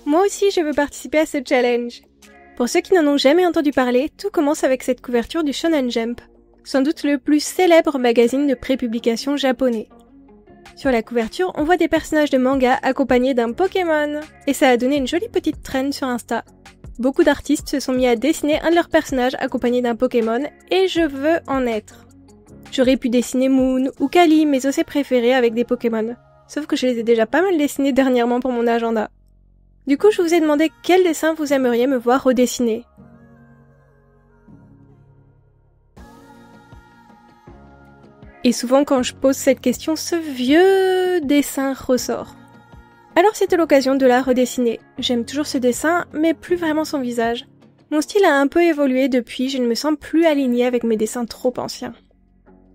Moi aussi je veux participer à ce challenge. Pour ceux qui n'en ont jamais entendu parler, tout commence avec cette couverture du Shonen Jump, sans doute le plus célèbre magazine de prépublication japonais. Sur la couverture, on voit des personnages de manga accompagnés d'un Pokémon, et ça a donné une jolie petite trend sur Insta. Beaucoup d'artistes se sont mis à dessiner un de leurs personnages accompagné d'un Pokémon, et je veux en être. J'aurais pu dessiner Moon ou Kali, mes OC préférés avec des Pokémon. Sauf que je les ai déjà pas mal dessinés dernièrement pour mon agenda. Du coup, je vous ai demandé quel dessin vous aimeriez me voir redessiner. Et souvent quand je pose cette question, ce vieux dessin ressort. Alors c'était l'occasion de la redessiner. J'aime toujours ce dessin, mais plus vraiment son visage. Mon style a un peu évolué depuis, je ne me sens plus alignée avec mes dessins trop anciens.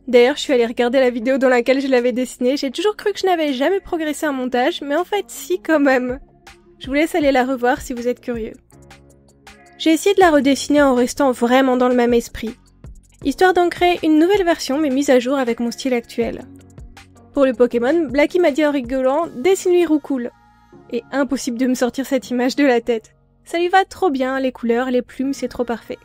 D'ailleurs, je suis allée regarder la vidéo dans laquelle je l'avais dessiné, j'ai toujours cru que je n'avais jamais progressé en montage, mais en fait si quand même. Je vous laisse aller la revoir si vous êtes curieux. J'ai essayé de la redessiner en restant vraiment dans le même esprit, histoire d'en créer une nouvelle version mais mise à jour avec mon style actuel. Pour le Pokémon, Blacky m'a dit en rigolant « Dessine-lui Roucoule ». Et impossible de me sortir cette image de la tête. Ça lui va trop bien, les couleurs, les plumes, c'est trop parfait.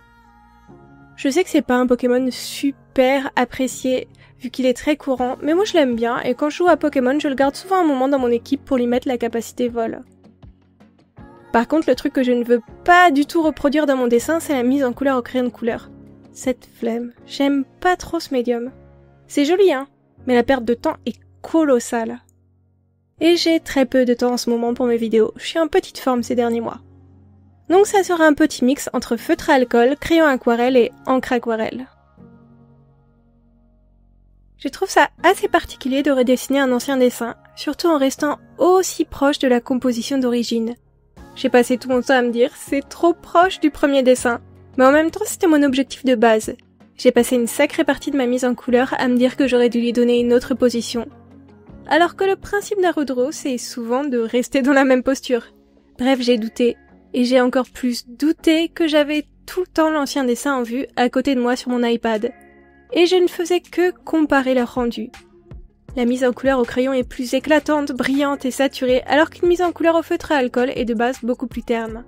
Je sais que c'est pas un Pokémon super apprécié, vu qu'il est très courant, mais moi je l'aime bien, et quand je joue à Pokémon, je le garde souvent un moment dans mon équipe pour lui mettre la capacité vol. Par contre, le truc que je ne veux pas du tout reproduire dans mon dessin, c'est la mise en couleur au crayon de couleur. Cette flemme, j'aime pas trop ce médium. C'est joli hein, mais la perte de temps est colossale. Et j'ai très peu de temps en ce moment pour mes vidéos, je suis en petite forme ces derniers mois. Donc ça sera un petit mix entre feutre à alcool, crayon aquarelle et encre aquarelle. Je trouve ça assez particulier de redessiner un ancien dessin, surtout en restant aussi proche de la composition d'origine. J'ai passé tout mon temps à me dire, c'est trop proche du premier dessin. Mais en même temps, c'était mon objectif de base. J'ai passé une sacrée partie de ma mise en couleur à me dire que j'aurais dû lui donner une autre position. Alors que le principe d'un redraw, c'est souvent de rester dans la même posture. Bref, j'ai douté. Et j'ai encore plus douté que j'avais tout le temps l'ancien dessin en vue à côté de moi sur mon iPad. Et je ne faisais que comparer leur rendu. La mise en couleur au crayon est plus éclatante, brillante et saturée, alors qu'une mise en couleur au feutre à alcool est de base beaucoup plus terne.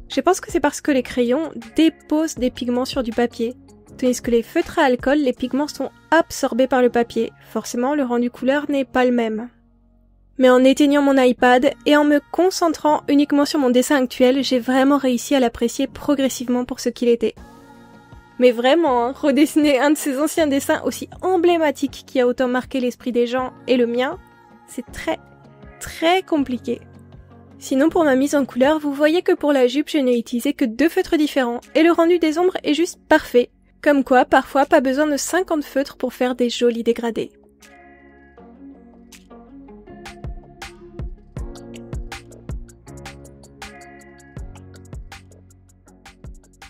Je pense que c'est parce que les crayons déposent des pigments sur du papier, tandis que les feutres à alcool, les pigments sont absorbés par le papier. Forcément, le rendu couleur n'est pas le même. Mais en éteignant mon iPad et en me concentrant uniquement sur mon dessin actuel, j'ai vraiment réussi à l'apprécier progressivement pour ce qu'il était. Mais vraiment, hein, redessiner un de ces anciens dessins aussi emblématiques qui a autant marqué l'esprit des gens et le mien, c'est très compliqué. Sinon pour ma mise en couleur, vous voyez que pour la jupe je n'ai utilisé que 2 feutres différents et le rendu des ombres est juste parfait. Comme quoi, parfois pas besoin de 50 feutres pour faire des jolis dégradés.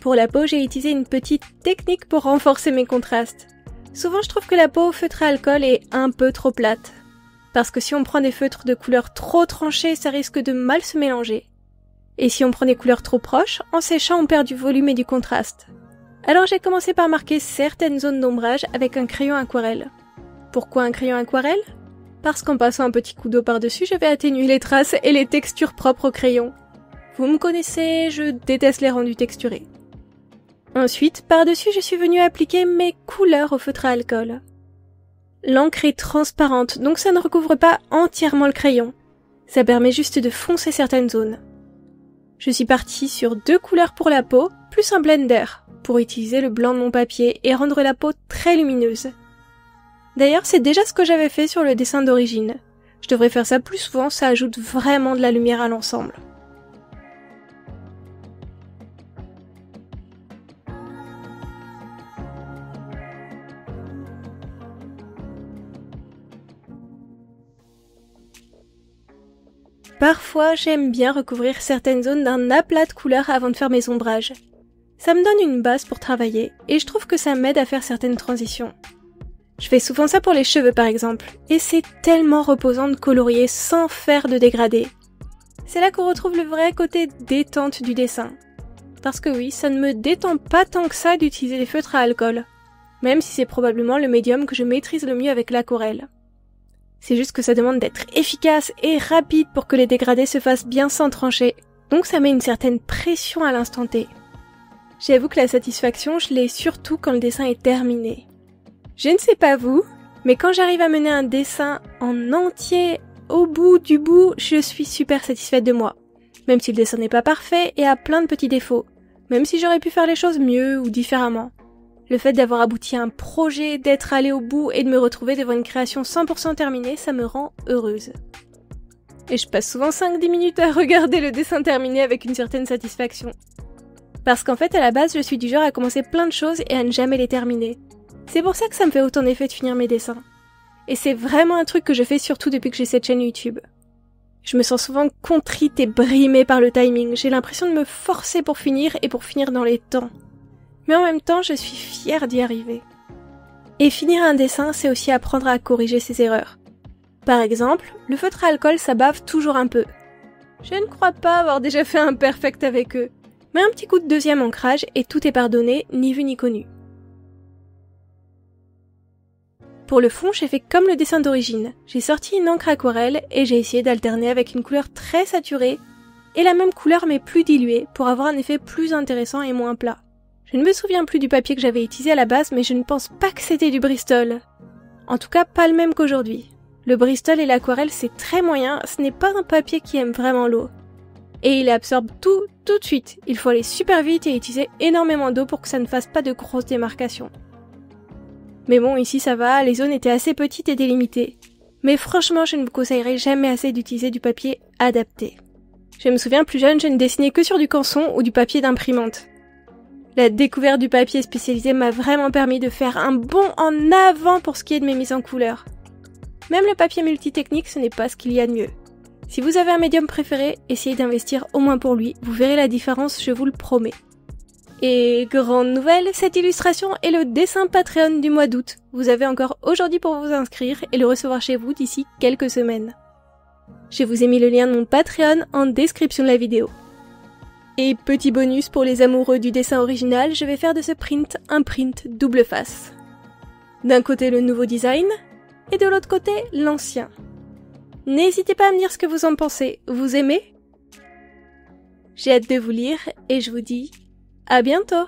Pour la peau, j'ai utilisé une petite technique pour renforcer mes contrastes. Souvent, je trouve que la peau au feutre à alcool est un peu trop plate. Parce que si on prend des feutres de couleur trop tranchées, ça risque de mal se mélanger. Et si on prend des couleurs trop proches, en séchant, on perd du volume et du contraste. Alors j'ai commencé par marquer certaines zones d'ombrage avec un crayon aquarelle. Pourquoi un crayon aquarelle ? Parce qu'en passant un petit coup d'eau par-dessus, je vais atténuer les traces et les textures propres au crayon. Vous me connaissez, je déteste les rendus texturés. Ensuite, par-dessus, je suis venue appliquer mes couleurs au feutre à alcool. L'encre est transparente, donc ça ne recouvre pas entièrement le crayon. Ça permet juste de foncer certaines zones. Je suis partie sur 2 couleurs pour la peau, plus un blender, pour utiliser le blanc de mon papier et rendre la peau très lumineuse. D'ailleurs, c'est déjà ce que j'avais fait sur le dessin d'origine. Je devrais faire ça plus souvent, ça ajoute vraiment de la lumière à l'ensemble. Parfois, j'aime bien recouvrir certaines zones d'un aplat de couleur avant de faire mes ombrages. Ça me donne une base pour travailler, et je trouve que ça m'aide à faire certaines transitions. Je fais souvent ça pour les cheveux par exemple, et c'est tellement reposant de colorier sans faire de dégradé. C'est là qu'on retrouve le vrai côté détente du dessin. Parce que oui, ça ne me détend pas tant que ça d'utiliser les feutres à alcool, même si c'est probablement le médium que je maîtrise le mieux avec l'aquarelle. C'est juste que ça demande d'être efficace et rapide pour que les dégradés se fassent bien sans trancher, Donc ça met une certaine pression à l'instant T. J'avoue que la satisfaction, je l'ai surtout quand le dessin est terminé. Je ne sais pas vous, mais quand j'arrive à mener un dessin en entier au bout du bout, je suis super satisfaite de moi. Même si le dessin n'est pas parfait et a plein de petits défauts. Même si j'aurais pu faire les choses mieux ou différemment. Le fait d'avoir abouti à un projet, d'être allé au bout et de me retrouver devant une création 100% terminée, ça me rend heureuse. Et je passe souvent 5-10 minutes à regarder le dessin terminé avec une certaine satisfaction. Parce qu'en fait, à la base, je suis du genre à commencer plein de choses et à ne jamais les terminer. C'est pour ça que ça me fait autant d'effet de finir mes dessins. Et c'est vraiment un truc que je fais surtout depuis que j'ai cette chaîne YouTube. Je me sens souvent contrite et brimée par le timing. J'ai l'impression de me forcer pour finir et pour finir dans les temps. Mais en même temps, je suis fière d'y arriver. Et finir un dessin, c'est aussi apprendre à corriger ses erreurs. Par exemple, le feutre à alcool, ça bave toujours un peu. Je ne crois pas avoir déjà fait un perfect avec eux. Mais un petit coup de deuxième ancrage et tout est pardonné, ni vu ni connu. Pour le fond, j'ai fait comme le dessin d'origine. J'ai sorti une encre aquarelle et j'ai essayé d'alterner avec une couleur très saturée et la même couleur mais plus diluée pour avoir un effet plus intéressant et moins plat. Je ne me souviens plus du papier que j'avais utilisé à la base, mais je ne pense pas que c'était du Bristol. En tout cas, pas le même qu'aujourd'hui. Le Bristol et l'aquarelle, c'est très moyen, ce n'est pas un papier qui aime vraiment l'eau. Et il absorbe tout de suite. Il faut aller super vite et utiliser énormément d'eau pour que ça ne fasse pas de grosses démarcations. Mais bon, ici ça va, les zones étaient assez petites et délimitées. Mais franchement, je ne vous conseillerais jamais assez d'utiliser du papier adapté. Je me souviens, plus jeune, je ne dessinais que sur du canson ou du papier d'imprimante. La découverte du papier spécialisé m'a vraiment permis de faire un bond en avant pour ce qui est de mes mises en couleur. Même le papier multitechnique, ce n'est pas ce qu'il y a de mieux. Si vous avez un médium préféré, essayez d'investir au moins pour lui, vous verrez la différence, je vous le promets. Et grande nouvelle, cette illustration est le dessin Patreon du mois d'août. Vous avez encore aujourd'hui pour vous inscrire et le recevoir chez vous d'ici quelques semaines. Je vous ai mis le lien de mon Patreon en description de la vidéo. Et petit bonus pour les amoureux du dessin original, je vais faire de ce print un print double face. D'un côté le nouveau design, et de l'autre côté l'ancien. N'hésitez pas à me dire ce que vous en pensez, vous aimez ? J'ai hâte de vous lire et je vous dis à bientôt!